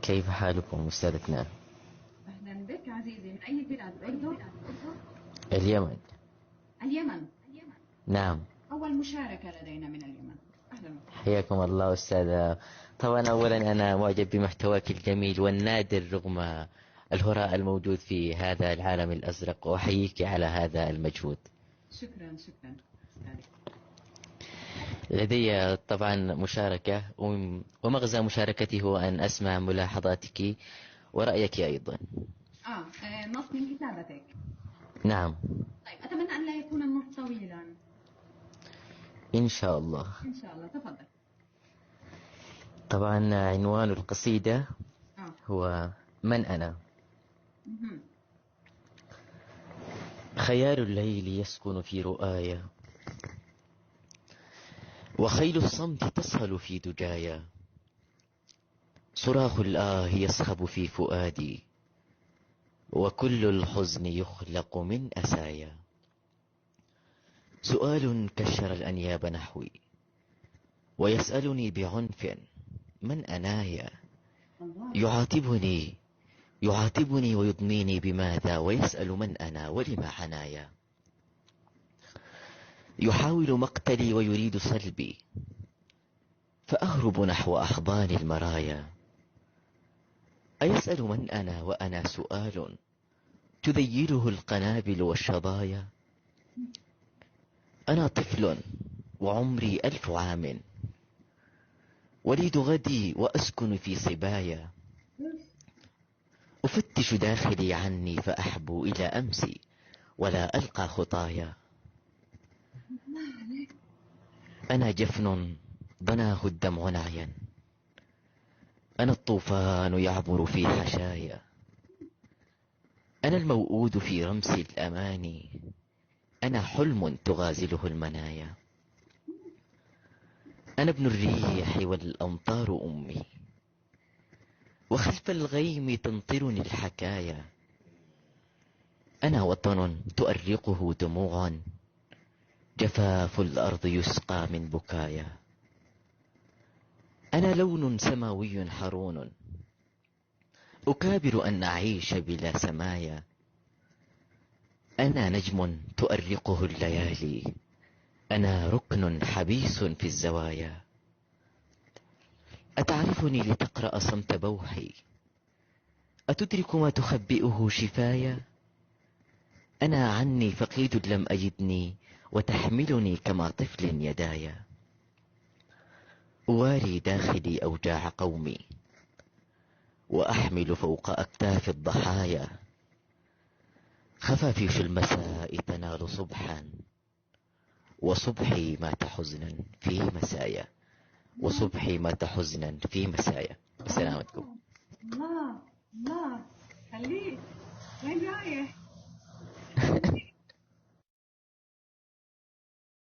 كيف حالكم أستاذتنا؟ أهلا بك عزيزي، من أي بلاد أردن؟ اليمن. اليمن. نعم. أول مشاركة لدينا من اليمن. أهلا وسهلا. حياكم الله أستاذة. طبعا أولا أنا معجب بمحتواك الجميل والنادر رغم الهراء الموجود في هذا العالم الأزرق، وأحييك على هذا المجهود. شكرا شكرا أستاذي. لدي طبعا مشاركة، ومغزى مشاركتي هو أن أسمع ملاحظاتك ورأيك أيضا. نص من كتابتك. نعم. طيب، أتمنى أن لا يكون النص طويلا. إن شاء الله. إن شاء الله، تفضل. طبعا عنوان القصيدة هو من أنا. مهم. خيال الليل يسكن في رؤايا، وخيل الصمت تصهل في دجايا، صراخ الآه يصخب في فؤادي، وكل الحزن يخلق من أسايا. سؤال كشر الأنياب نحوي، ويسألني بعنف من أنايا. يعاتبني ويضنيني بماذا، ويسأل من أنا ولما عنايا. يحاول مقتلي ويريد صلبي، فأهرب نحو أحضان المرايا. أيسأل من أنا وأنا سؤال تذيله القنابل والشظايا. أنا طفل وعمري 1000 عام، وليد غدي وأسكن في صبايا. أفتش داخلي عني فأحبو إلى أمسي، ولا ألقى خطايا. أنا جفن ضناه الدمع نعيا، أنا الطوفان يعبر في حشايا. أنا الموؤود في رمس الأماني، أنا حلم تغازله المنايا. أنا ابن الريح والأمطار أمي، وخلف الغيم تمطرني الحكايا. أنا وطن تؤرقه دموع، جفاف الأرض يسقى من بكايا. أنا لون سماوي حرون، أكابر أن أعيش بلا سمايا. أنا نجم تؤرقه الليالي، أنا ركن حبيس في الزوايا. أتعرفني لتقرأ صمت بوحي، أتدرك ما تخبئه شفايا. أنا عني فقيد لم أجدني، وتحملني كما طفل يدايا. أواري داخلي أوجاع قومي، وأحمل فوق أكتاف الضحايا. خفافيش المساء تنال صبحا، وصبحي مات حزنا في مسايا. وصبحي مات حزنا في مسايا. سلامتكم. الله الله، خليك. وين رايح؟